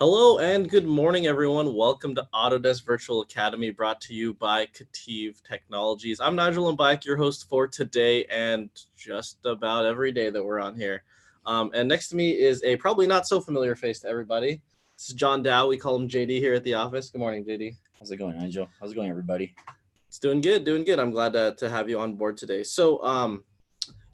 Hello and good morning, everyone. Welcome to Autodesk Virtual Academy, brought to you by Cative Technologies. I'm Nigel Mbike, your host for today and just about every day that we're on here. And next to me is a probably not so familiar face to everybody. This is John Dow. We call him JD here at the office. Good morning, JD. How's it going, Nigel? How's it going, everybody? It's doing good, doing good. I'm glad to have you on board today. So,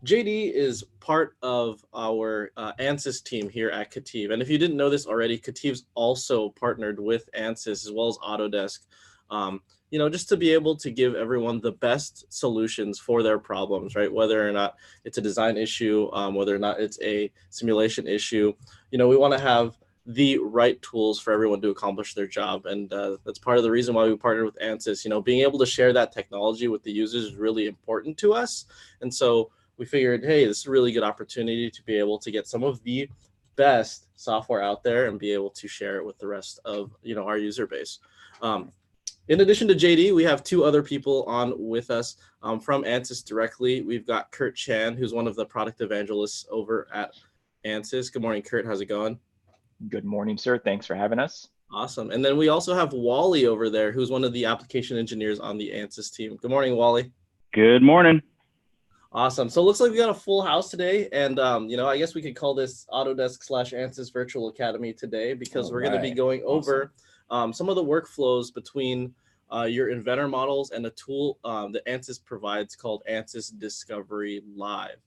JD is part of our ANSYS team here at Cative. And if you didn't know this already, Cative's also partnered with ANSYS as well as Autodesk, just to be able to give everyone the best solutions for their problems, right? Whether or not it's a design issue, whether or not it's a simulation issue, we want to have the right tools for everyone to accomplish their job. And that's part of the reason why we partnered with ANSYS. Being able to share that technology with the users is really important to us. And so we figured, hey, this is a really good opportunity to be able to get some of the best software out there and be able to share it with the rest of our user base. In addition to JD, we have two other people on with us from ANSYS directly. We've got Kurt Chan, who's one of the product evangelists over at ANSYS. Good morning, Kurt. How's it going? Good morning, sir. Thanks for having us. Awesome. And then we also have Wally over there, who's one of the application engineers on the ANSYS team. Good morning, Wally. Good morning. Awesome. So it looks like we got a full house today. And, I guess we could call this Autodesk/ANSYS Virtual Academy today because we're going to be going over some of the workflows between your Inventor models and a tool that ANSYS provides called ANSYS Discovery Live.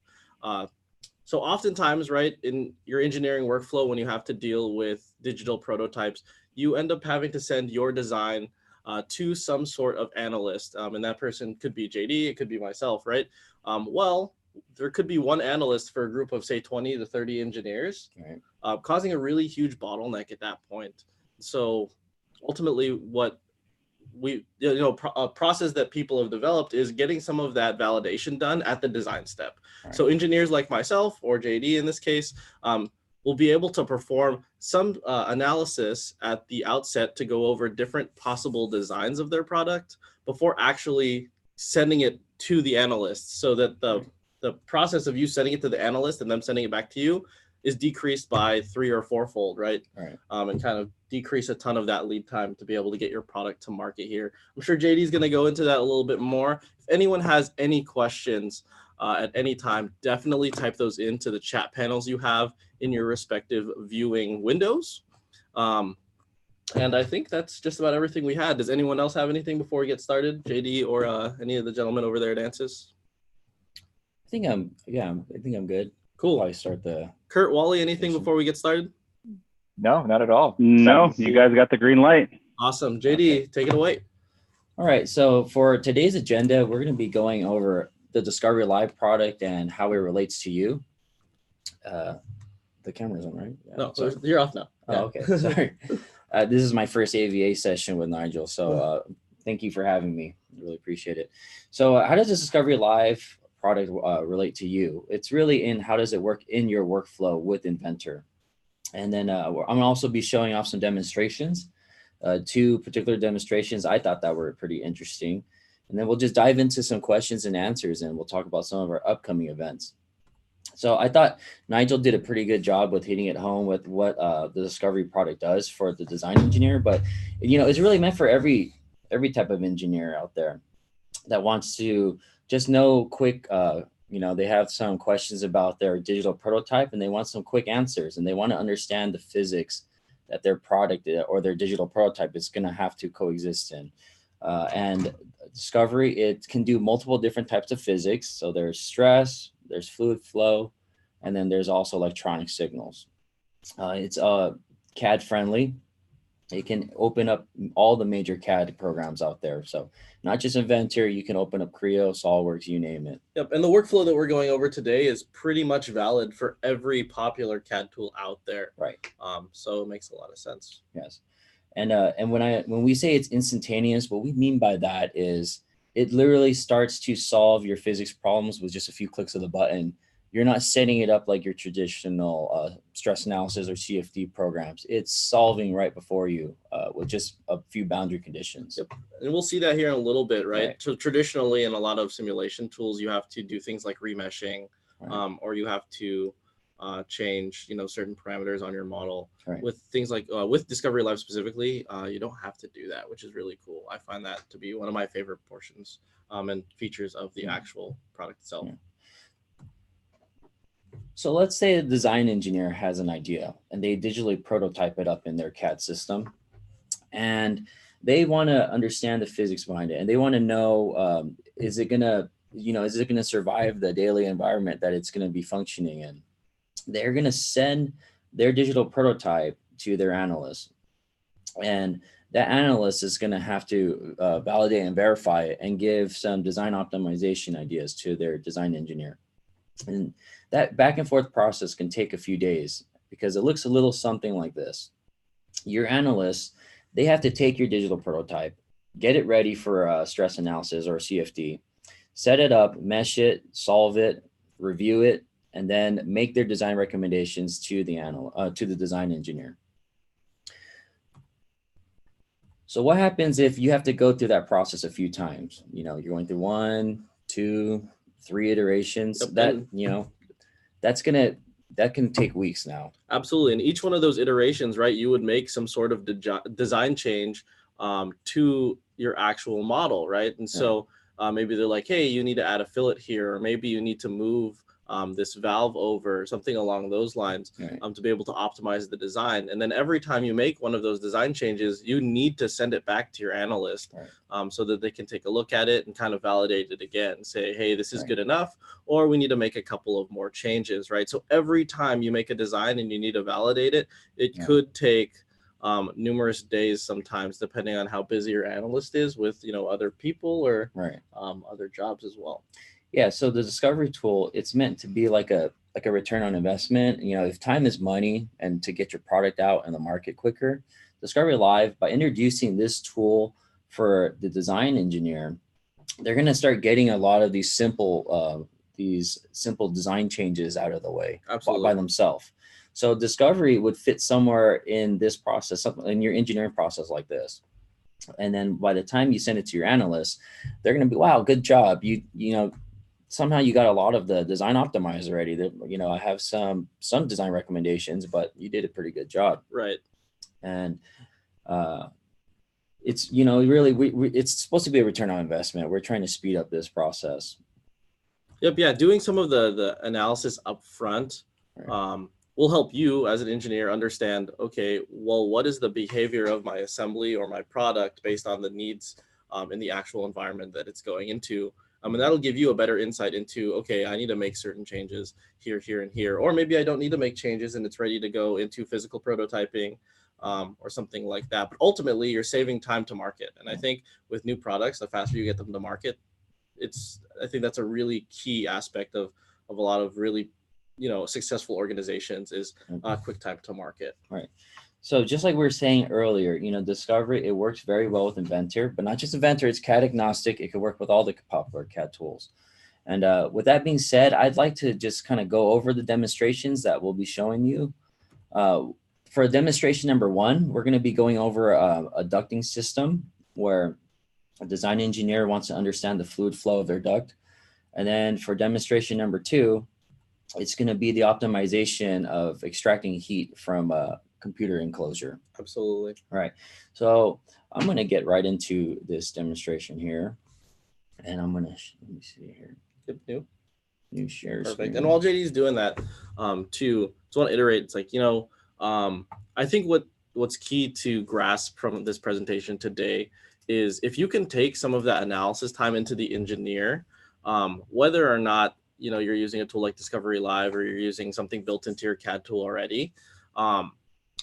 So oftentimes, right, in your engineering workflow, when you have to deal with digital prototypes, you end up having to send your design to some sort of analyst. And that person could be JD, it could be myself, right? Well, there could be one analyst for a group of, say, 20 to 30 engineers, right, causing a really huge bottleneck at that point. So ultimately, what we, a process that people have developed is getting some of that validation done at the design step. Right. So engineers like myself or JD in this case, will be able to perform some analysis at the outset to go over different possible designs of their product before actually sending it to the analyst, so that the process of you sending it to the analyst and them sending it back to you is decreased by 3 or 4-fold, right? And kind of decrease a ton of that lead time to be able to get your product to market here. I'm sure JD is going to go into that a little bit more. If anyone has any questions at any time, definitely type those into the chat panels you have in your respective viewing windows. And I think that's just about everything we had. Does anyone else have anything before we get started? JD or any of the gentlemen over there at ANSYS? I think I'm good. Cool. I start the Kurt, Wally, anything before we get started? No, not at all. No, you guys got the green light. Awesome. JD, take it away. All right. So for today's agenda, we're going to be going over the Discovery Live product and how it relates to you. The camera's on, right? Yeah, no, so you're off now. Oh, yeah. Okay. Sorry. This is my first AVA session with Nigel. So thank you for having me. I really appreciate it. So how does this Discovery Live product relate to you? It's really in how does it work in your workflow with Inventor. And then I'm going to also be showing off some demonstrations, 2 particular demonstrations I thought that were pretty interesting. And then we'll just dive into some questions and answers, and we'll talk about some of our upcoming events. So I thought Nigel did a pretty good job with hitting it home with what the Discovery product does for the design engineer. But, it's really meant for every type of engineer out there that wants to just know quick, they have some questions about their digital prototype and they want some quick answers, and they want to understand the physics that their product or their digital prototype is going to have to coexist in. And Discovery, it can do multiple different types of physics. So there's stress, there's fluid flow, and then there's also electronic signals. It's CAD friendly. It can open up all the major CAD programs out there. So not just Inventor, you can open up Creo, SolidWorks, you name it. Yep, and the workflow that we're going over today is pretty much valid for every popular CAD tool out there. Right. So it makes a lot of sense. Yes. And when we say it's instantaneous, what we mean by that is it literally starts to solve your physics problems with just a few clicks of the button. You're not setting it up like your traditional stress analysis or CFD programs. It's solving right before you with just a few boundary conditions. Yep. And we'll see that here in a little bit, right? So traditionally in a lot of simulation tools, you have to do things like remeshing, right, or you have to change, certain parameters on your model. Right. With things like with Discovery Live specifically, you don't have to do that, which is really cool. I find that to be one of my favorite portions and features of the actual product itself. Yeah. So let's say a design engineer has an idea and they digitally prototype it up in their CAD system, and they want to understand the physics behind it, and they want to know, is it gonna survive the daily environment that it's gonna be functioning in? They're gonna send their digital prototype to their analyst, and that analyst is gonna have to validate and verify it and give some design optimization ideas to their design engineer. And that back and forth process can take a few days because it looks a little something like this. Your analysts, they have to take your digital prototype, get it ready for stress analysis or CFD, set it up, mesh it, solve it, review it, and then make their design recommendations to the design engineer. So what happens if you have to go through that process a few times? You're going through 1, 2, 3 iterations. Yep. That can take weeks now. Absolutely. And each one of those iterations, right, you would make some sort of design change to your actual model, right? And so maybe they're like, hey, you need to add a fillet here, or maybe you need to move this valve over, something along those lines, to be able to optimize the design. And then every time you make one of those design changes, you need to send it back to your analyst so that they can take a look at it and kind of validate it again, say, hey, this is good enough, or we need to make a couple of more changes, right? So every time you make a design and you need to validate it, it could take numerous days sometimes, depending on how busy your analyst is with, other people or other jobs as well. Yeah, so the discovery tool, it's meant to be like a return on investment. If time is money and to get your product out in the market quicker, Discovery Live, by introducing this tool for the design engineer, they're going to start getting a lot of these simple design changes out of the way by themselves. So Discovery would fit somewhere in this process, in your engineering process like this. And then by the time you send it to your analyst, they're going to be, wow, good job. Somehow you got a lot of the design optimized already. That I have some design recommendations, but you did a pretty good job. Right. And it's really it's supposed to be a return on investment. We're trying to speed up this process. Yep. Yeah. Doing some of the analysis up front will help you as an engineer understand, okay, well, what is the behavior of my assembly or my product based on the needs in the actual environment that it's going into. And that'll give you a better insight into, okay, I need to make certain changes here, here, and here. Or maybe I don't need to make changes and it's ready to go into physical prototyping or something like that. But ultimately, you're saving time to market. And I think with new products, the faster you get them to market, I think that's a really key aspect of a lot of really, successful organizations is quick time to market. Right. So just like we were saying earlier, Discovery, it works very well with Inventor, but not just Inventor, it's CAD agnostic. It can work with all the popular CAD tools. And with that being said, I'd like to just kind of go over the demonstrations that we'll be showing you. For demonstration number 1, we're going to be going over a ducting system where a design engineer wants to understand the fluid flow of their duct. And then for demonstration number 2, it's going to be the optimization of extracting heat from a computer enclosure. Absolutely. All right. So I'm going to get right into this demonstration here. And I'm going to, let me see here. Yep, new share Perfect. screen. And while JD's doing that, too, just want to iterate. It's like, I think what's key to grasp from this presentation today is if you can take some of that analysis time into the engineer, whether or not, you're using a tool like Discovery Live or you're using something built into your CAD tool already,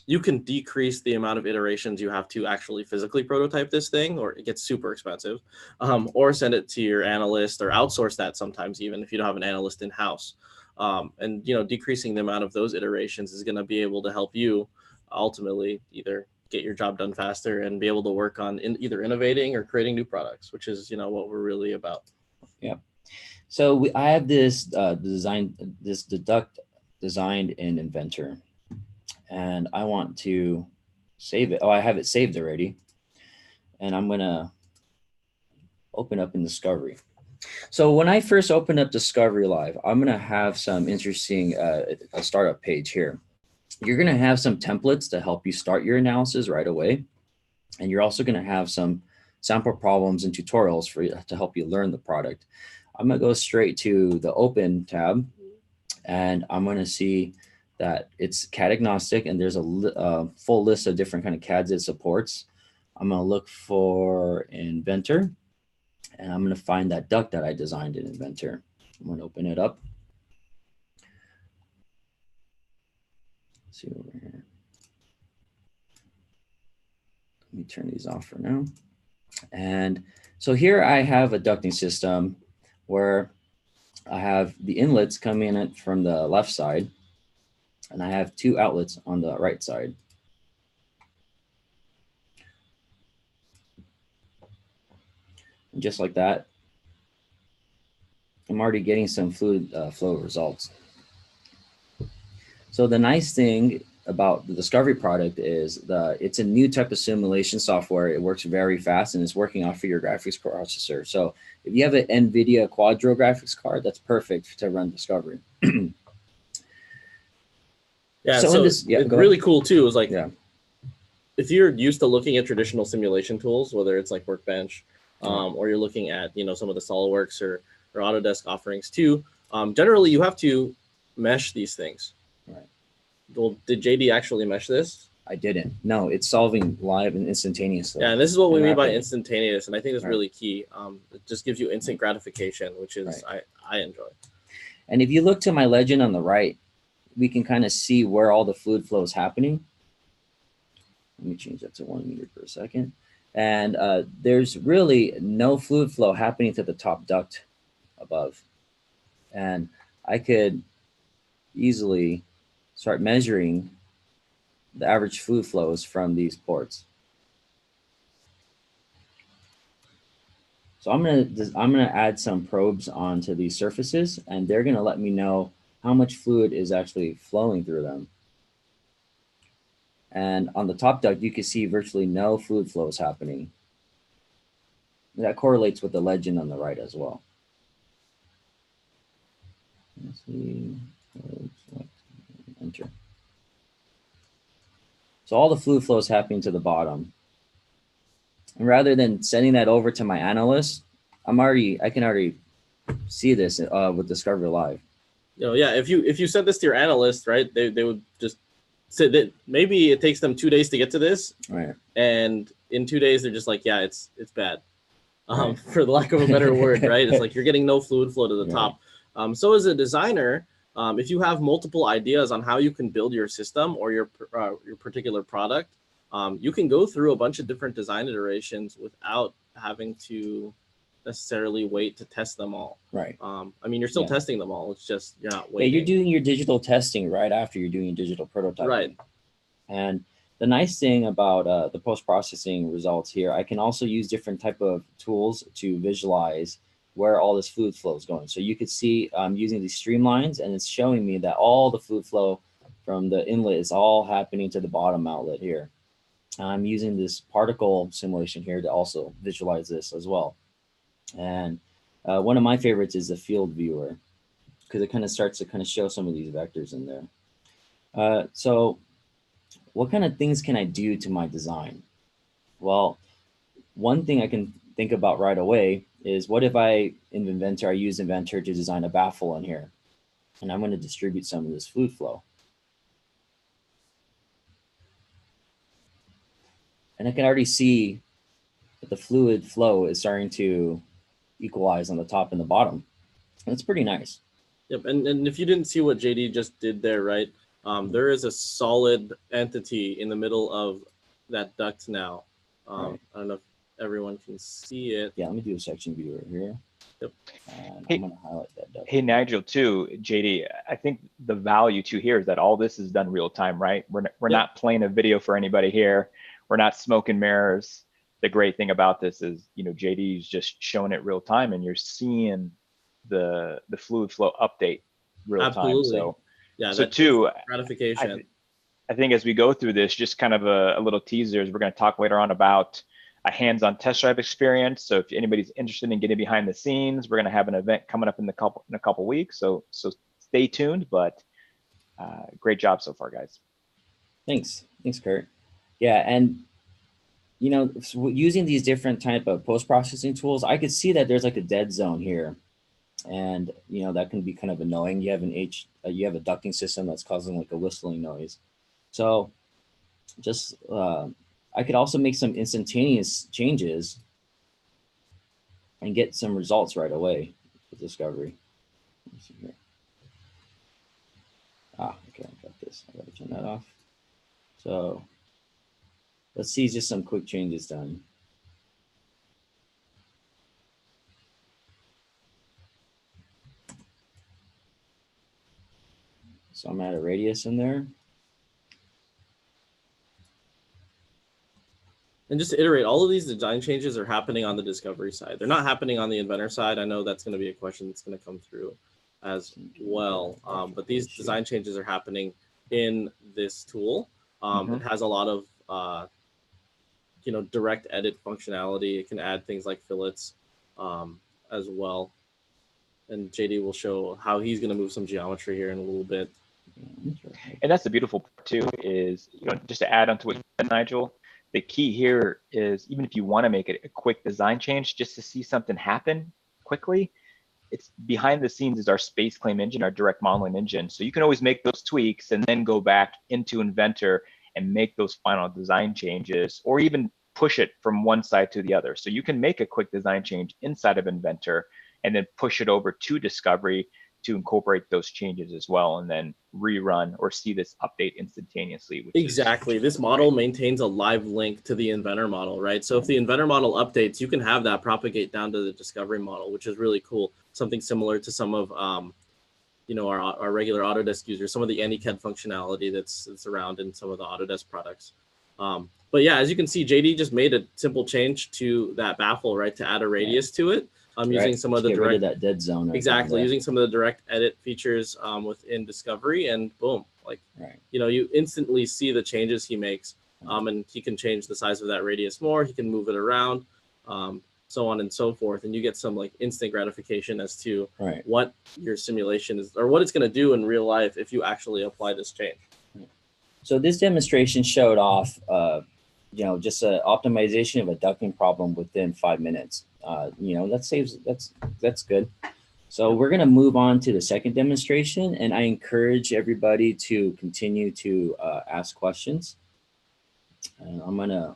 you can decrease the amount of iterations you have to actually physically prototype this thing, or it gets super expensive, or send it to your analyst or outsource that sometimes, even if you don't have an analyst in-house. And, decreasing the amount of those iterations is going to be able to help you ultimately either get your job done faster and be able to work on either innovating or creating new products, which is, what we're really about. Yeah. So I have this duct designed in Inventor, and I want to save it. Oh, I have it saved already. And I'm going to open up in Discovery. So when I first open up Discovery Live, I'm going to have some interesting a startup page here. You're going to have some templates to help you start your analysis right away. And you're also going to have some sample problems and tutorials for you to help you learn the product. I'm going to go straight to the Open tab, and I'm going to see that it's CAD agnostic, and there's a full list of different kind of CADs it supports. I'm going to look for Inventor, and I'm going to find that duct that I designed in Inventor. I'm going to open it up. Let's see over here. Let me turn these off for now. And so here I have a ducting system where I have the inlets coming in from the left side, and I have 2 outlets on the right side. And just like that, I'm already getting some fluid flow results. So the nice thing about the Discovery product is it's a new type of simulation software. It works very fast, and it's working off of your graphics processor. So if you have an NVIDIA Quadro graphics card, that's perfect to run Discovery. Yeah, so it's really cool too. Is like, if you're used to looking at traditional simulation tools, whether it's like Workbench, or you're looking at some of the SolidWorks or Autodesk offerings too, generally you have to mesh these things. Right. Well, did JD actually mesh this? I didn't. No, it's solving live and instantaneously. Yeah, and this is what we mean by instantaneous, and I think it's really key. It just gives you instant gratification, which is I enjoy. And if you look to my legend on the right, we can kind of see where all the fluid flow is happening. Let me change that to 1 meter per second. And there's really no fluid flow happening to the top duct above. And I could easily start measuring the average fluid flows from these ports. So I'm gonna add some probes onto these surfaces, and they're gonna let me know how much fluid is actually flowing through them. And on the top duct, you can see virtually no fluid flows happening. That correlates with the legend on the right as well. Let's see, enter. So all the fluid flow is happening to the bottom. And rather than sending that over to my analyst, I can already see this with Discovery Live. Yeah, if you sent this to your analyst, right, they would just say that maybe it takes them 2 days to get to this, right? And in 2 days they're just like, yeah, it's bad, for the lack of a better word, right? It's like you're getting no fluid flow to the top. So as a designer, if you have multiple ideas on how you can build your system or your particular product, you can go through a bunch of different design iterations without having to necessarily wait to test them all. Right. I mean, you're still testing them all. It's just you're not waiting. Yeah, you're doing your digital testing right after you're doing your digital prototyping. Right. And the nice thing about the post-processing results here, I can also use different type of tools to visualize where all this fluid flow is going. So you could see I'm using these streamlines, and it's showing me that all the fluid flow from the inlet is all happening to the bottom outlet here. I'm using this particle simulation here to also visualize this as well. And one of my favorites is the field viewer, because it kind of starts to kind of show some of these vectors in there. So what kind of things can I do to my design? Well, one thing I can think about right away is, what if I use Inventor to design a baffle in here, and I'm going to distribute some of this fluid flow. And I can already see that the fluid flow is starting to equalize on the top and the bottom. And it's pretty nice. Yep, and if you didn't see what JD just did there, right, there is a solid entity in the middle of that duct now. I don't know if everyone can see it. Yeah, let me do a section viewer here. Yep. And I'm going to highlight that duct. Hey, Nigel, too, JD, I think the value too here is that all this is done real time, right? We're not playing a video for anybody here. We're not smoke and mirrors. The great thing about this is, JD's just showing it real time, and you're seeing the fluid flow update real time. So yeah, so too, gratification. I think as we go through this, just kind of a little teaser, is we're going to talk later on about a hands-on test drive experience. So if anybody's interested in getting behind the scenes, we're going to have an event coming up in a couple weeks. So stay tuned. But great job so far, guys. Thanks, Kurt. Yeah, and you know, using these different type of post-processing tools, I could see that there's like a dead zone here, and you know that can be kind of annoying. You have you have a ducting system that's causing like a whistling noise. So just I could also make some instantaneous changes and get some results right away with Discovery. Let me see here. Okay, I got this. I gotta turn that off. So let's see just some quick changes done. So I'm at a radius in there. And just to iterate, all of these design changes are happening on the Discovery side. They're not happening on the Inventor side. I know that's going to be a question that's going to come through as well. But these design changes are happening in this tool. It has a lot of you know, direct edit functionality. It can add things like fillets as well. And JD will show how he's going to move some geometry here in a little bit. And that's the beautiful part too, is, you know, just to add on to what you said, Nigel, the key here is, even if you want to make it a quick design change just to see something happen quickly, it's behind the scenes is our space claim engine, our direct modeling engine. So you can always make those tweaks and then go back into Inventor and make those final design changes, or even push it from one side to the other. So you can make a quick design change inside of Inventor and then push it over to Discovery to incorporate those changes as well, and then rerun or see this update instantaneously. Exactly. This model maintains a live link to the Inventor model, right? So if the Inventor model updates, you can have that propagate down to the Discovery model, which is really cool. Something similar to some of you know, our regular Autodesk users, some of the AnyCAD functionality that's around in some of the Autodesk products. But yeah, as you can see, JD just made a simple change to that baffle, right, to add a radius to it. I'm using some of the direct, that dead zone. Exactly, using some of the direct edit features within Discovery, and boom, like, you know, you instantly see the changes he makes, and he can change the size of that radius more. He can move it around, so on and so forth, and you get some like instant gratification as to what your simulation is, or what it's going to do in real life if you actually apply this change. So this demonstration showed off, you know, just an optimization of a ducting problem within 5 minutes. You know, that's good. So we're going to move on to the second demonstration, and I encourage everybody to continue to ask questions. And I'm going to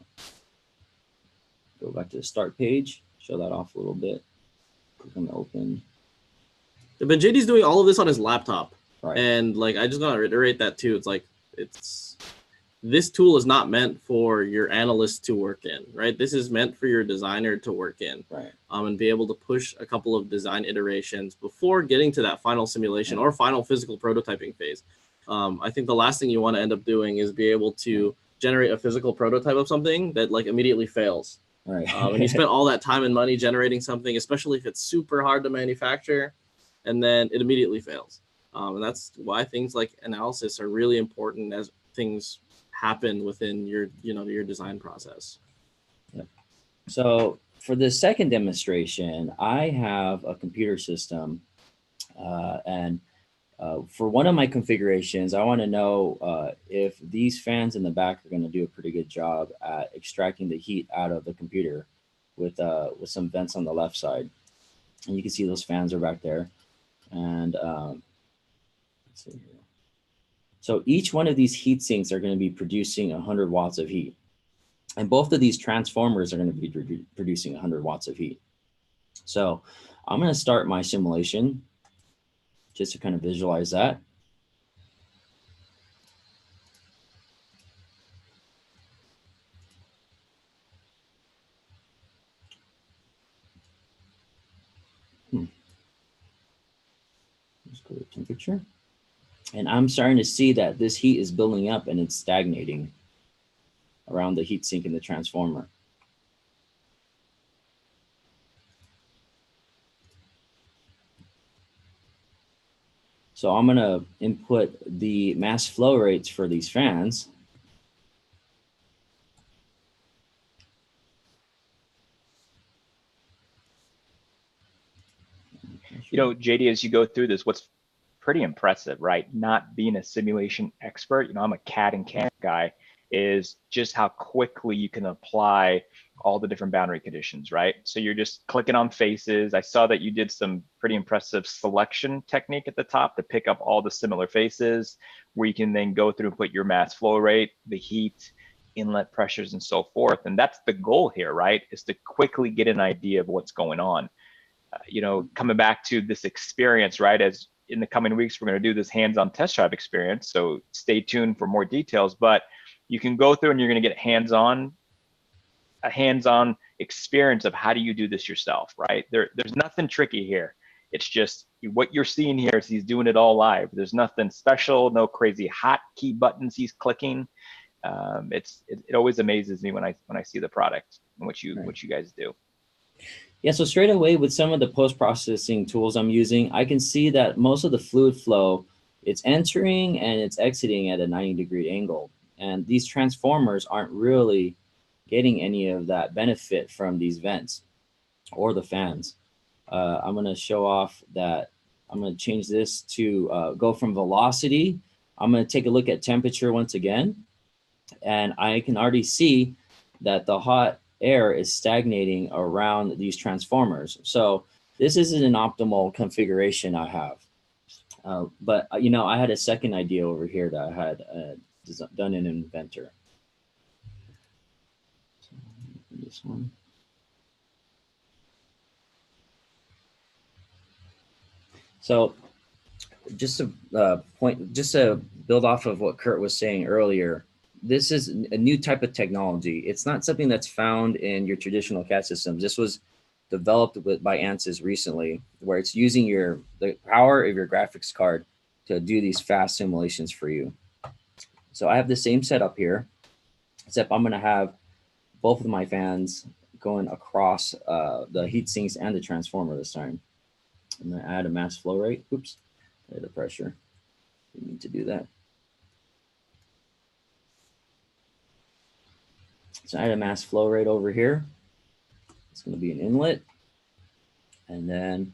go back to the start page, show that off a little bit. We're going to open. But JD's doing all of this on his laptop. And like, I just want to reiterate that too. It's like, this tool is not meant for your analyst to work in, right? This is meant for your designer to work in, and be able to push a couple of design iterations before getting to that final simulation or final physical prototyping phase. I think the last thing you want to end up doing is be able to generate a physical prototype of something that like immediately fails. And you spent all that time and money generating something, especially if it's super hard to manufacture, and then it immediately fails. And that's why things like analysis are really important as things happen within your, you know, your design process. So for the second demonstration, I have a computer system, and for one of my configurations, I want to know if these fans in the back are going to do a pretty good job at extracting the heat out of the computer with some vents on the left side. And you can see those fans are back there. And let's see here. So each one of these heat sinks are going to be producing 100 watts of heat. And both of these transformers are going to be producing 100 watts of heat. So I'm going to start my simulation just to kind of visualize that. Let's go to temperature. And I'm starting to see that this heat is building up and it's stagnating around the heat sink in the transformer. So I'm going to input the mass flow rates for these fans. You know, JD, as you go through this, what's pretty impressive, right? Not being a simulation expert, you know, I'm a CAD and CAM guy, is just how quickly you can apply all the different boundary conditions, right? So you're just clicking on faces. I saw that you did some pretty impressive selection technique at the top to pick up all the similar faces, where you can then go through and put your mass flow rate, the heat, inlet pressures, and so forth. And that's the goal here, right? Is to quickly get an idea of what's going on. You know, coming back to this experience, right? As in the coming weeks, we're going to do this hands-on test drive experience. So stay tuned for more details, but you can go through and you're going to get a hands-on experience of how do you do this yourself, right? There's nothing tricky here. It's just what you're seeing here is he's doing it all live. There's nothing special, no crazy hotkey buttons he's clicking. It always amazes me when I see the product and what you guys do. Yeah, so straight away with some of the post-processing tools I'm using, I can see that most of the fluid flow, it's entering and it's exiting at a 90-degree angle. And these transformers aren't really getting any of that benefit from these vents or the fans. I'm going to show off that. I'm going to change this to go from velocity. I'm going to take a look at temperature once again. And I can already see that the hot air is stagnating around these transformers. So this isn't an optimal configuration I have. But, you know, I had a second idea over here that I had done in Inventor. So this one. So just to build off of what Kurt was saying earlier, this is a new type of technology. It's not something that's found in your traditional CAD systems. This was developed by ANSYS recently, where it's using the power of your graphics card to do these fast simulations for you. So I have the same setup here, except I'm going to have both of my fans going across the heat sinks and the transformer this time. I'm going to add a mass flow rate. Oops, the pressure. We need to do that. So I had a mass flow rate over here. It's going to be an inlet. And then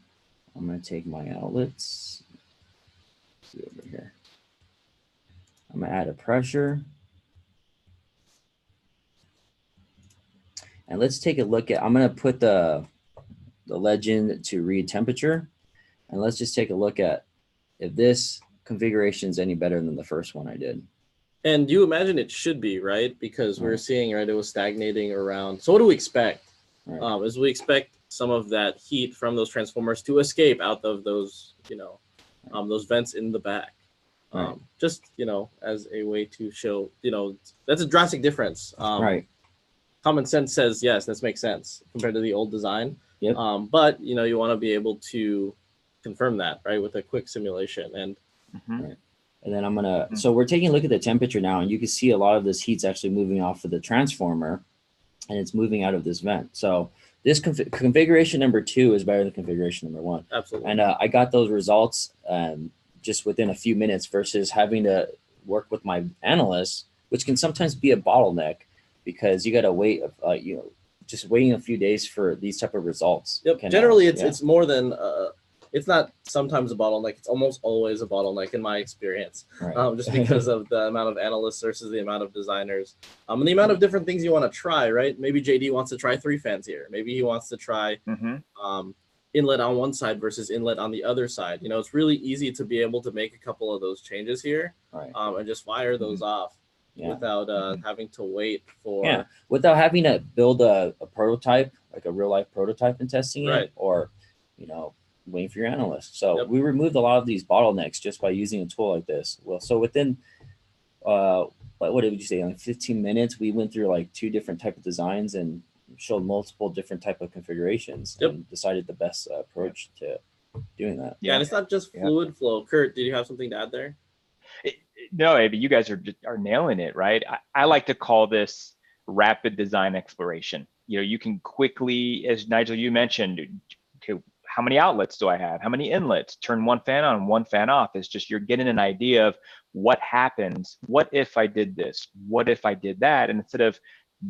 I'm going to take my outlets. Let's see over here. I'm going to add a pressure. And let's take a look at, I'm going to put the legend to read temperature. And let's just take a look at if this configuration is any better than the first one I did. And you imagine it should be, right? Because we're seeing, right, it was stagnating around. So what do we expect? Right. Is we expect some of that heat from those transformers to escape out of those, you know, those vents in the back. Right. Just, you know, as a way to show, you know, that's a drastic difference. Right. Common sense says, yes, this makes sense compared to the old design. Yep. But, you know, you want to be able to confirm that, right, with a quick simulation. And right. And then I'm going to, so we're taking a look at the temperature now, and you can see a lot of this heat's actually moving off of the transformer, and it's moving out of this vent. So this configuration number 2 is better than configuration number 1. Absolutely. And I got those results just within a few minutes versus having to work with my analysts, which can sometimes be a bottleneck because you got to wait, you know, just waiting a few days for these type of results. Yep. Generally, it's more than it's not sometimes a bottleneck. It's almost always a bottleneck in my experience, right. Just because of the amount of analysts versus the amount of designers, and the amount of different things you want to try, right? Maybe JD wants to try 3 fans here. Maybe he wants to try inlet on one side versus inlet on the other side. You know, it's really easy to be able to make a couple of those changes here, right. And just fire those off without having to wait for without having to build a prototype, like a real life prototype and testing it, or, you know, waiting for your analyst. So we removed a lot of these bottlenecks just by using a tool like this. Well, so within what did you say, like 15 minutes, we went through like 2 different type of designs and showed multiple different type of configurations and decided the best approach to doing that. And it's not just fluid flow. Kurt, did you have something to add there? No, Abe, you guys are nailing it, right? I like to call this rapid design exploration. You know, you can quickly, as Nigel, you mentioned, okay, how many outlets do I have? How many inlets? Turn one fan on, one fan off. It's just you're getting an idea of what happens. What if I did this? What if I did that? And instead of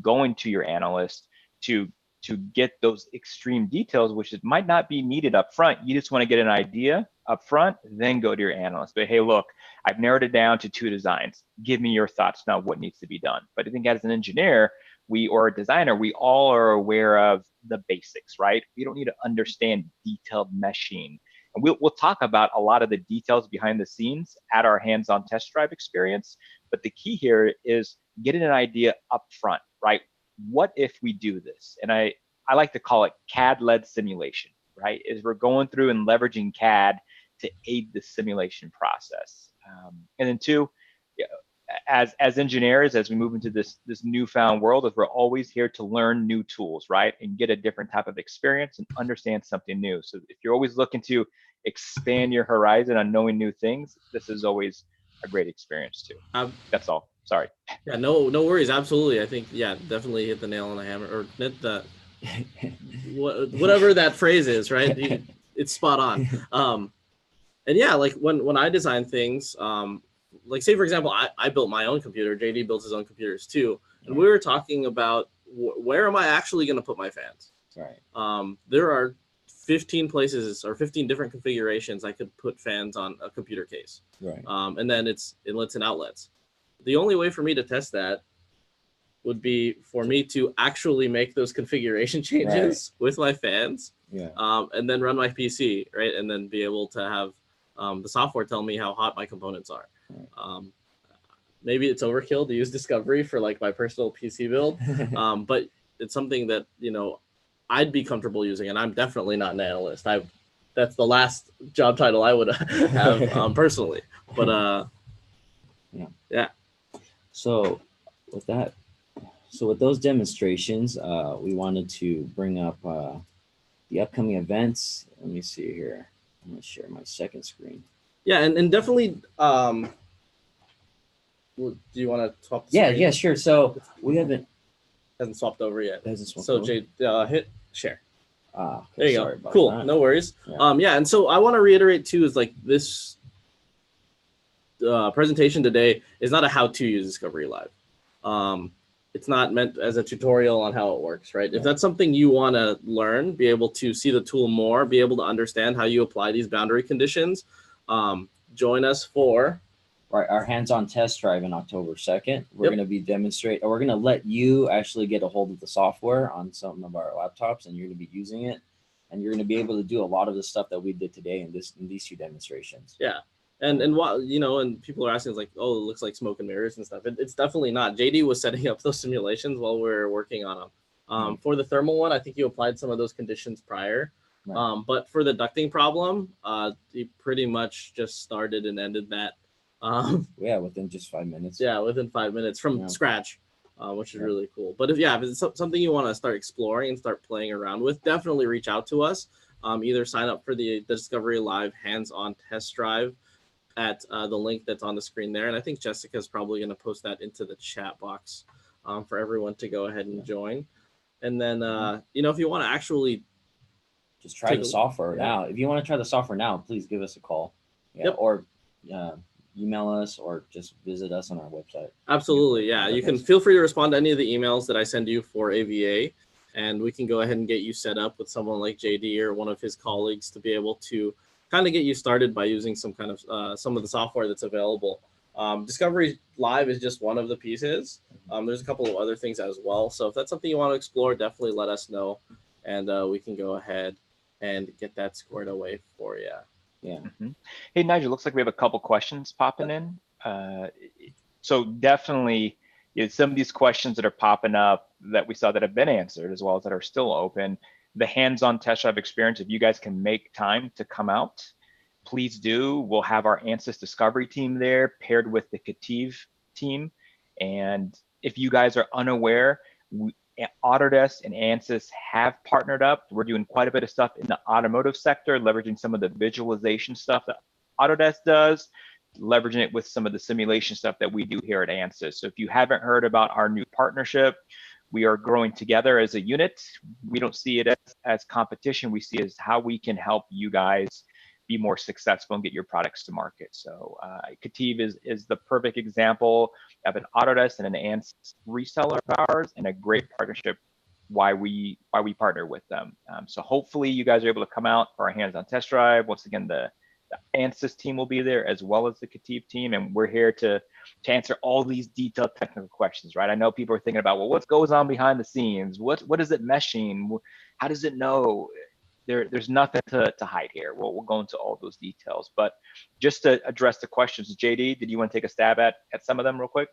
going to your analyst to to get those extreme details, which it might not be needed up front. You just want to get an idea up front, then go to your analyst. But hey, look, I've narrowed it down to 2 designs. Give me your thoughts now, what needs to be done. But I think as an engineer, or a designer, we all are aware of the basics, right? We don't need to understand detailed meshing. And we'll talk about a lot of the details behind the scenes at our hands-on test drive experience. But the key here is getting an idea up front, right? What if we do this? And I like to call it CAD-led simulation, right? Is we're going through and leveraging CAD to aid the simulation process. And then 2, as engineers, as we move into this newfound world, is we're always here to learn new tools, right? And get a different type of experience and understand something new. So if you're always looking to expand your horizon on knowing new things, this is always a great experience too. That's all. Sorry. Yeah, no worries. Absolutely. I think, yeah, definitely hit the nail on the hammer, or hit the whatever that phrase is, right? It's spot on. And yeah, like when I design things, like say for example, I built my own computer. JD builds his own computers too, and we were talking about where am I actually going to put my fans? Right. There are 15 places or 15 different configurations I could put fans on a computer case. Right. And then it's inlets and outlets. The only way for me to test that would be for me to actually make those configuration changes with my fans. Yeah. And then run my PC, right? And then be able to have the software tell me how hot my components are. Right. Maybe it's overkill to use Discovery for like my personal PC build, but it's something that, you know, I'd be comfortable using, and I'm definitely not an analyst. That's the last job title I would have personally. But yeah. So with that, with those demonstrations, we wanted to bring up the upcoming events. Let me see here. I'm gonna share my second screen. Yeah, and definitely. Do you want to swap the screen? Yeah, sure. So we hasn't swapped over yet. Hasn't swapped so over? Jay, hit share. Okay, there you go. Cool. That. No worries. Yeah. Yeah, and so I want to reiterate too is like this presentation today is not a how-to use Discovery Live. It's not meant as a tutorial on how it works, right? If that's something you want to learn, be able to see the tool more, be able to understand how you apply these boundary conditions, join us for our hands-on test drive on October 2nd. We're going to be we're going to let you actually get a hold of the software on some of our laptops, and you're going to be using it, and you're going to be able to do a lot of the stuff that we did today in these 2 demonstrations. Yeah. And while, you know, and people are asking, like, oh, it looks like smoke and mirrors and stuff. It's definitely not. JD was setting up those simulations while we were working on them. For the thermal one, I think you applied some of those conditions prior. Right. But for the ducting problem, he pretty much just started and ended that. Within just 5 minutes. Yeah, within 5 minutes from scratch, which is really cool. But if it's something you want to start exploring and start playing around with, definitely reach out to us. Either sign up for the Discovery Live hands-on test drive at the link that's on the screen there. And I think Jessica's probably going to post that into the chat box for everyone to go ahead and join. And then, you know, if you want to actually just try the software now. If you want to try the software now, please give us a call. Or email us or just visit us on our website. Absolutely. Yeah. You can feel free to respond to any of the emails that I send you for AVA, and we can go ahead and get you set up with someone like JD or one of his colleagues to be able to kind of get you started by using some kind of some of the software that's available. Discovery Live is just one of the pieces. There's a couple of other things as well. So if that's something you want to explore, definitely let us know, and we can go ahead and get that squared away for you. Yeah. Hey, Nigel, looks like we have a couple questions popping in. So definitely, some of these questions that are popping up that we saw that have been answered, as well as that are still open. The hands-on test drive experience, if you guys can make time to come out, please do. We'll have our ANSYS Discovery team there paired with the Cative team. And if you guys are unaware, Autodesk and ANSYS have partnered up. We're doing quite a bit of stuff in the automotive sector, leveraging some of the visualization stuff that Autodesk does, leveraging it with some of the simulation stuff that we do here at ANSYS. So if you haven't heard about our new partnership, we are growing together as a unit. We don't see it as competition. We see it as how we can help you guys be more successful and get your products to market. So Cative is the perfect example of an Autodesk and an ANSYS reseller of ours, and a great partnership why we partner with them. So hopefully you guys are able to come out for our hands-on test drive. Once again, the ANSYS team will be there as well as the Katif team, and we're here to answer all these detailed technical questions, right? I know people are thinking about, well, what goes on behind the scenes? What is it meshing? How does it know? There's nothing to hide here. We'll go into all those details, but just to address the questions, JD, did you want to take a stab at some of them real quick?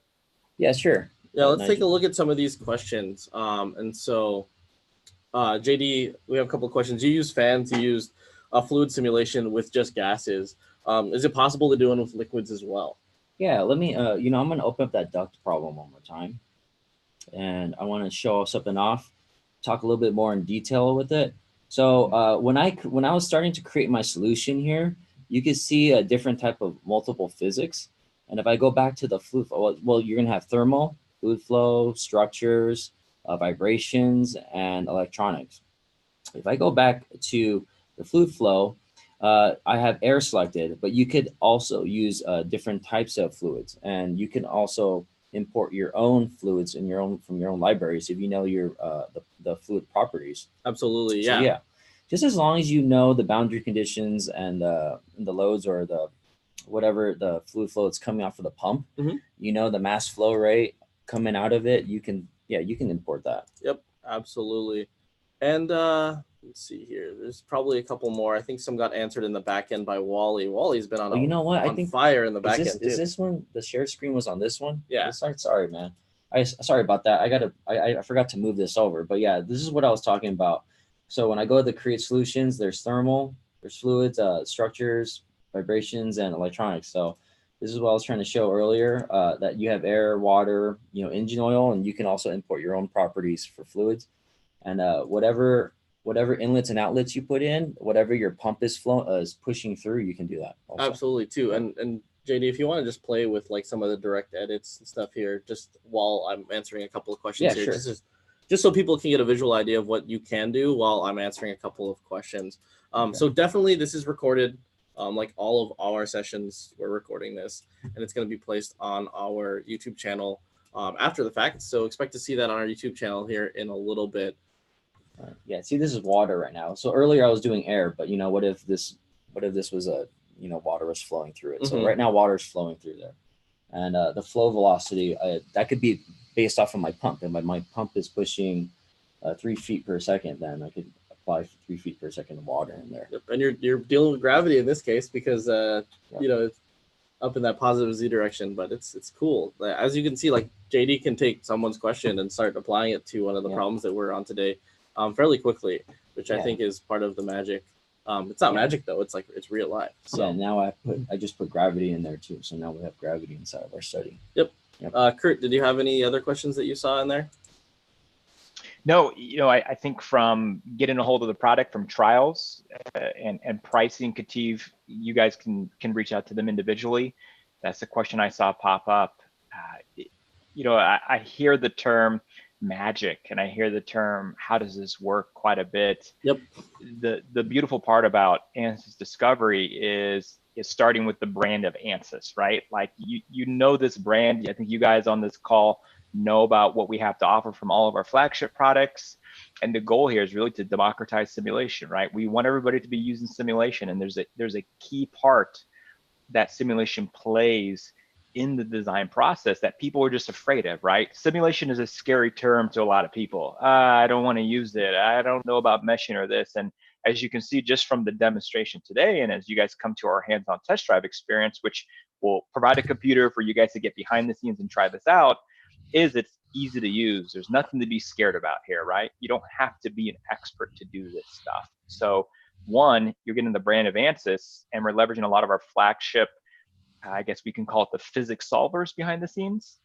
Yeah, sure. Yeah, let's take a look at some of these questions. And so, JD, we have a couple of questions. You use fans, you used a fluid simulation with just gases. Is it possible to do it with liquids as well? Yeah, let me, I'm going to open up that duct problem one more time. And I want to show something off, talk a little bit more in detail with it. So when I was starting to create my solution here, you can see a different type of multiple physics. And if I go back to the fluid flow, well, you're going to have thermal, fluid flow, structures, vibrations, and electronics. If I go back to the fluid flow, I have air selected, but you could also use different types of fluids, and you can also import your own fluids from your own libraries if you know your the fluid properties. Absolutely, yeah. So, yeah, just as long as you know the boundary conditions and the loads or the whatever the fluid flow that's coming off of the pump, you know the mass flow rate coming out of it, you can import that. Yep, absolutely. And let's see here. There's probably a couple more. I think some got answered in the back end by Wally. Wally's been on on fire in the back end too. Is this one, the share screen was on this one? Yeah. Sorry, man. Sorry about that. I forgot to move this over. But yeah, this is what I was talking about. So when I go to the create solutions, there's thermal, there's fluids, structures, vibrations, and electronics. So this is what I was trying to show earlier, that you have air, water, engine oil, and you can also import your own properties for fluids. And whatever inlets and outlets you put in, whatever your pump is pushing through, you can do that also. Absolutely too. And JD, if you want to just play with like some of the direct edits and stuff here, just while I'm answering a couple of questions here, sure. Just so people can get a visual idea of what you can do while I'm answering a couple of questions. So definitely this is recorded. Like all of our sessions, we're recording this, and it's going to be placed on our YouTube channel after the fact. So expect to see that on our YouTube channel here in a little bit. Yeah, see, this is water right now. So earlier I was doing air, but what if this was water was flowing through it? So right now water is flowing through there, and the flow velocity that could be based off of my pump, and my pump is pushing 3 feet per second. Then I could apply 3 feet per second of water in there. Yep. And you're dealing with gravity in this case because it's up in that positive Z direction, but it's cool. As you can see, like JD can take someone's question and start applying it to one of the problems that we're on today fairly quickly, which I think is part of the magic. It's not magic though, it's real life. So now I just put gravity in there too. So now we have gravity inside of our study. Yep. Kurt, did you have any other questions that you saw in there? No, I think from getting a hold of the product from trials and pricing Katif, you guys can reach out to them individually. That's the question I saw pop up. I hear the term magic and I hear the term, how does this work, quite a bit. Yep. The beautiful part about ANSYS Discovery is starting with the brand of ANSYS, right? Like you know this brand. I think you guys on this call know about what we have to offer from all of our flagship products. And the goal here is really to democratize simulation, right? We want everybody to be using simulation, and there's a key part that simulation plays in the design process that people are just afraid of, right? Simulation is a scary term to a lot of people. I don't want to use it. I don't know about meshing or this. And as you can see just from the demonstration today, and as you guys come to our hands-on test drive experience, which will provide a computer for you guys to get behind the scenes and try this out, it's easy to use. There's nothing to be scared about here, right? You don't have to be an expert to do this stuff. So one, you're getting the brand of ANSYS, and we're leveraging a lot of our flagship, I guess we can call it the physics solvers behind the scenes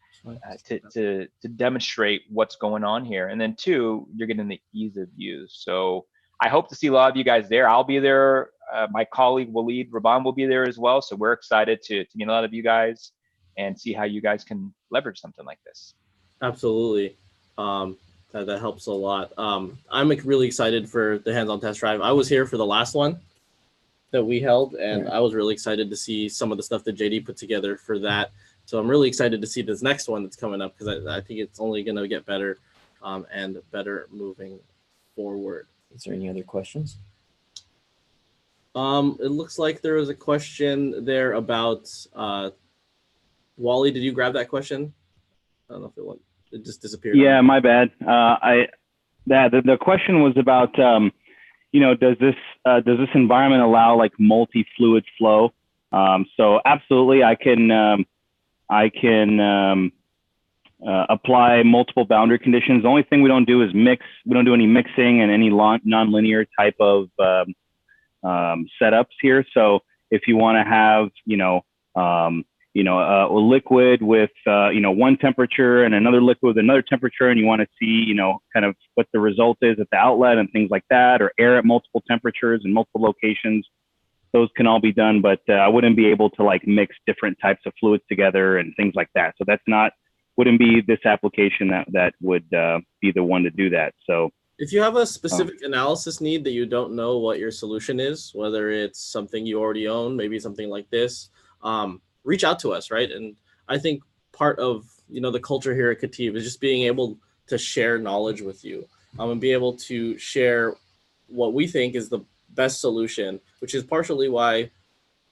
to demonstrate what's going on here. And then two, you're getting the ease of use. So I hope to see a lot of you guys there. I'll be there. My colleague Waleed Raban will be there as well. So we're excited to meet a lot of you guys and see how you guys can leverage something like this. Absolutely. That helps a lot. I'm really excited for the hands-on test drive. I was here for the last one that we held, and I was really excited to see some of the stuff that JD put together for that. So I'm really excited to see this next one that's coming up, because I think it's only going to get better. and better moving forward. Is there any other questions? It looks like there was a question there about Wally. Did you grab that question? I don't know if it just disappeared. Yeah, my bad. The question was about does this environment allow like multi-fluid flow? So absolutely, I can apply multiple boundary conditions. The only thing we don't do is mix. We don't do any mixing and any non-linear type of setups here. So if you want to have a liquid with one temperature and another liquid with another temperature, and you want to see kind of what the result is at the outlet and things like that, or air at multiple temperatures and multiple locations, those can all be done. But I wouldn't be able to like mix different types of fluids together and things like that. So that's wouldn't be this application that would be the one to do that. So if you have a specific analysis need that you don't know what your solution is, whether it's something you already own, maybe something like this, reach out to us, right? And I think part of the culture here at Kativ is just being able to share knowledge with you, and be able to share what we think is the best solution, which is partially why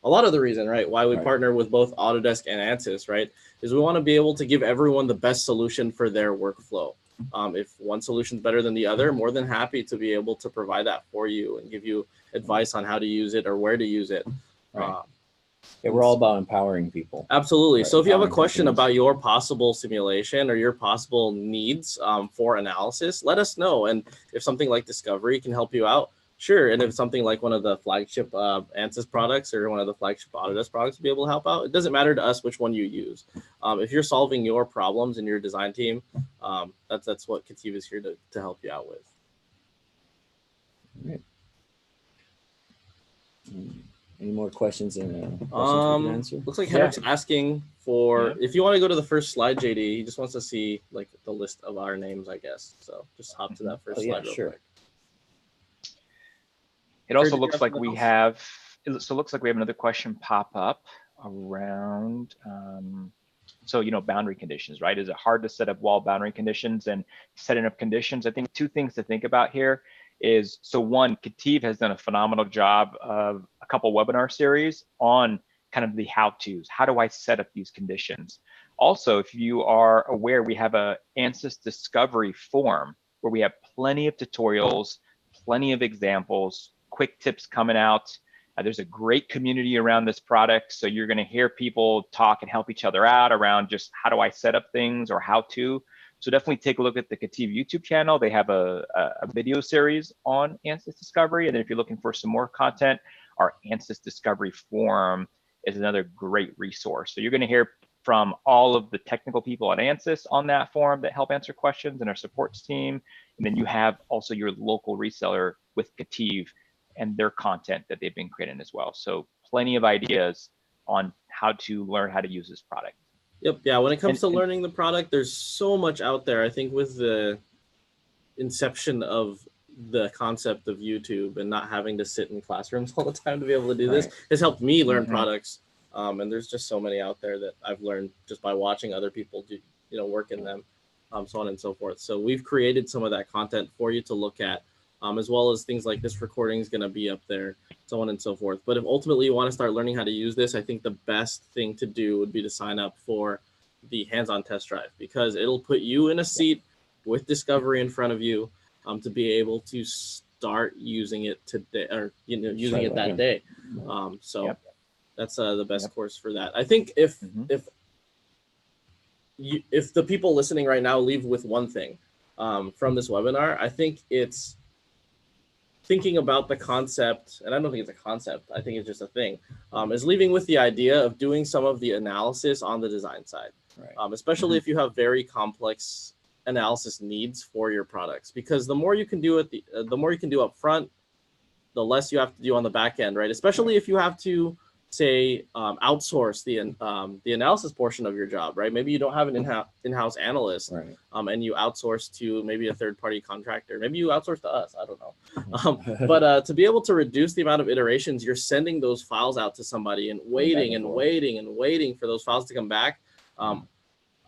a lot of the reason, right, why we partner with both Autodesk and ANSYS, right, is we want to be able to give everyone the best solution for their workflow. If one solution is better than the other, more than happy to be able to provide that for you and give you advice on how to use it or where to use it. Right. Yeah, we're all about empowering people. Absolutely. Right. So if you have a question about your possible simulation or your possible needs for analysis, let us know. And if something like Discovery can help you out, sure. And if something like one of the flagship ANSYS products or one of the flagship Autodesk products will be able to help out, it doesn't matter to us which one you use. If you're solving your problems in your design team, that's what Kativ is here to help you out with. All right. Any more questions? Questions we can answer? Looks like Henrik's asking for, if you want to go to the first slide, JD, he just wants to see like the list of our names, I guess. So just hop to that first slide real quick. It also looks like we have, another question pop up around, boundary conditions, right? Is it hard to set up wall boundary conditions and setting up conditions? I think two things to think about here is, so one, Kativ has done a phenomenal job of a couple webinar series on kind of the how-tos. How do I set up these conditions? Also, if you are aware, we have a ANSYS Discovery forum where we have plenty of tutorials, plenty of examples, quick tips coming out. There's a great community around this product. So you're going to hear people talk and help each other out around just how do I set up things or how to. So definitely take a look at the Kativ YouTube channel. They have a video series on ANSYS Discovery. And then if you're looking for some more content, our ANSYS Discovery forum is another great resource. So you're going to hear from all of the technical people at ANSYS on that forum that help answer questions, and our supports team. And then you have also your local reseller with Kativ and their content that they've been creating as well. So plenty of ideas on how to learn how to use this product. Yep. Yeah. When it comes to learning the product, there's so much out there. I think with the inception of the concept of YouTube and not having to sit in classrooms all the time to be able to do this has helped me learn products. And there's just so many out there that I've learned just by watching other people do, work in them, so on and so forth. So we've created some of that content for you to look at, as well as things like this recording is going to be up there, so on and so forth. But if ultimately you want to start learning how to use this, I think the best thing to do would be to sign up for the hands-on test drive, because it'll put you in a seat with Discovery in front of you to be able to start using it today, or using it that day. That's the best course for that. I think if the people listening right now leave with one thing from this webinar, I think it's thinking about the concept, and I don't think it's a concept, I think it's just a thing, is leaving with the idea of doing some of the analysis on the design side, especially if you have very complex analysis needs for your products, because the more you can do the more you can do up front, the less you have to do on the back end, right? Especially if you have to say outsource the analysis portion of your job, right? Maybe you don't have an in-house analyst, and you outsource to maybe a third-party contractor. Maybe you outsource to us. I don't know. But to be able to reduce the amount of iterations, you're sending those files out to somebody and waiting and waiting and waiting for those files to come back.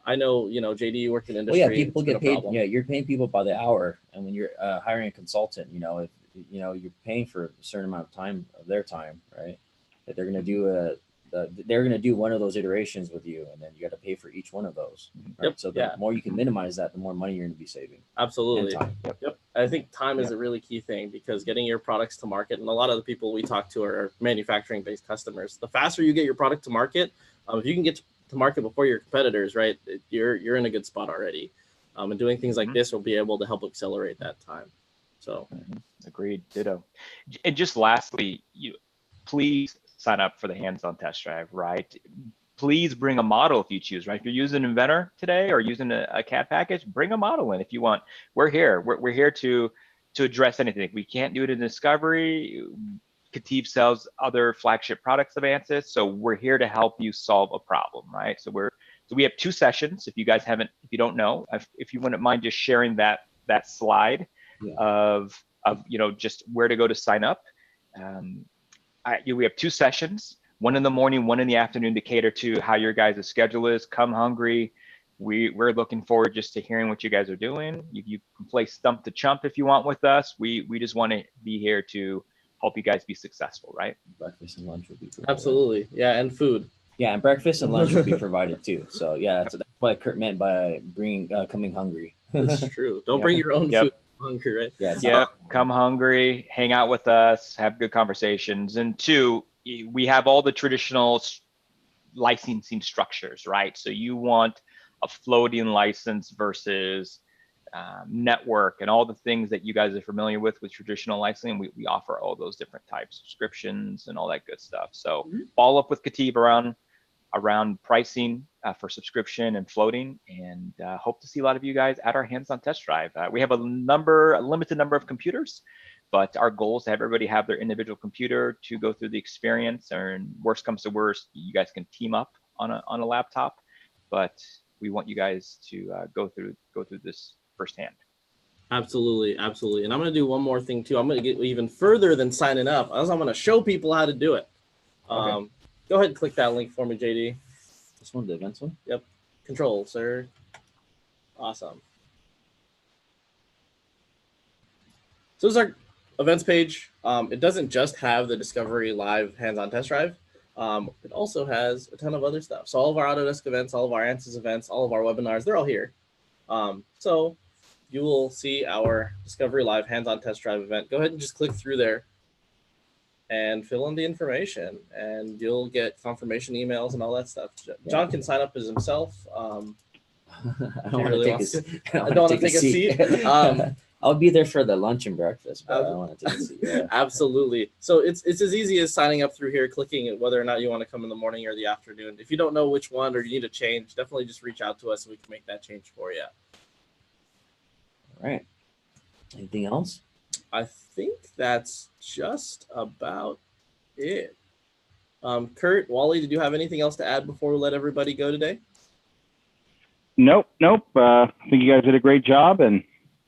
I know, you know, JD, you work in Well, industry. yeah, people it's been get a paid. problem. Yeah, you're paying people by the hour, and when you're hiring a consultant, you know, if you know you're paying for a certain amount of time of their time, right? That they're going to do they're going to do one of those iterations with you, and then you got to pay for each one of those. Right? Yep. So the more you can minimize that, the more money you're going to be saving. Absolutely. And time. Yep. I think time is a really key thing, because getting your products to market, and a lot of the people we talk to are manufacturing based customers. The faster you get your product to market, if you can get to market before your competitors, right, you're in a good spot already. And doing things like this will be able to help accelerate that time. So agreed, ditto. And just lastly, please sign up for the hands-on test drive, right? Please bring a model if you choose, right? If you're using Inventor today or using a CAD package, bring a model in if you want. We're here. We're here to address anything. If we can't do it in Discovery, Kativ sells other flagship products of ANSYS, so we're here to help you solve a problem, right? So we have 2 sessions. If you guys haven't, if you don't know, if you wouldn't mind just sharing that slide of you know, just where to go to sign up. We have 2 sessions, one in the morning, one in the afternoon, to cater to how your guys' schedule is. Come hungry. We're looking forward just to hearing what you guys are doing. You can play stump to chump if you want with us. We just want to be here to help you guys be successful, right? Breakfast and lunch will be provided. Absolutely. Yeah, and food. Yeah, and breakfast and lunch will be provided too. So yeah, that's what Kurt meant by coming hungry. That's true. Don't bring your own food. Hungry, right? Yeah. Come hungry, hang out with us, have good conversations. And 2, we have all the traditional licensing structures, right? So you want a floating license versus network, and all the things that you guys are familiar with traditional licensing. We offer all those different types, subscriptions and all that good stuff. So follow up with Kativ around pricing for subscription and floating, and hope to see a lot of you guys at our hands-on test drive. We have a limited number of computers, but our goal is to have everybody have their individual computer to go through the experience, and worst comes to worst, you guys can team up on a laptop, but we want you guys to go through this firsthand. Absolutely. And I'm going to do one more thing too. I'm going to get even further than signing up. I'm going to show people how to do it. Okay. Go ahead and click that link for me, JD. This one, the events one? Yep. Control, sir. Awesome. So this is our events page. It doesn't just have the Discovery Live hands-on test drive. It also has a ton of other stuff. So all of our Autodesk events, all of our ANSYS events, all of our webinars, they're all here. So you will see our Discovery Live hands-on test drive event. Go ahead and just click through there and fill in the information, and you'll get confirmation emails and all that stuff. John can sign up as himself. I don't want to take a seat. I'll be there for the lunch and breakfast, but I don't want to take a seat. Yeah. Absolutely. So it's as easy as signing up through here, clicking it, whether or not you want to come in the morning or the afternoon. If you don't know which one or you need a change, definitely just reach out to us and we can make that change for you. All right. Anything else? I think that's just about it. Kurt, Wally, did you have anything else to add before we let everybody go today? Nope. I think you guys did a great job, and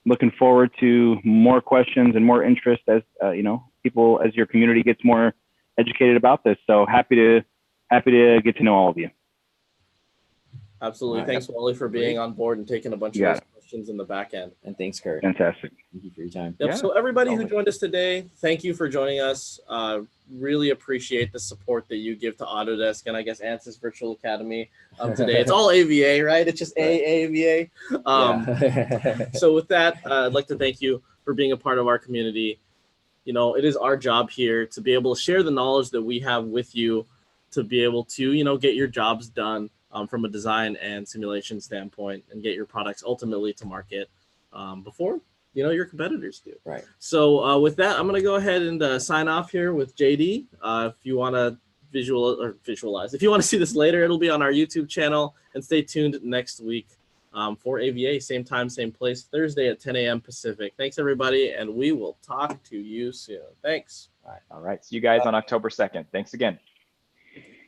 looking forward to more questions and more interest as people, as your community gets more educated about this. So happy to get to know all of you. Absolutely. Right. Thanks, Wally, for being on board and taking a bunch of those questions in the back end. And thanks, Kurt. Fantastic. Thank you for your time. Yep. Yeah. So everybody who joined us today, thank you for joining us. Really appreciate the support that you give to Autodesk and I guess ANSYS Virtual Academy today. It's all AVA, right? It's just AVA. So with that, I'd like to thank you for being a part of our community. You know, it is our job here to be able to share the knowledge that we have with you to be able to, get your jobs done from a design and simulation standpoint and get your products ultimately to market before your competitors do. Right. So with that, I'm going to go ahead and sign off here with JD. If you want to visualize, if you want to see this later, it'll be on our YouTube channel, and stay tuned next week for AVA, same time, same place, Thursday at 10 a.m. Pacific. Thanks everybody, and we will talk to you soon. Thanks. All right. See you guys on October 2nd. Thanks again.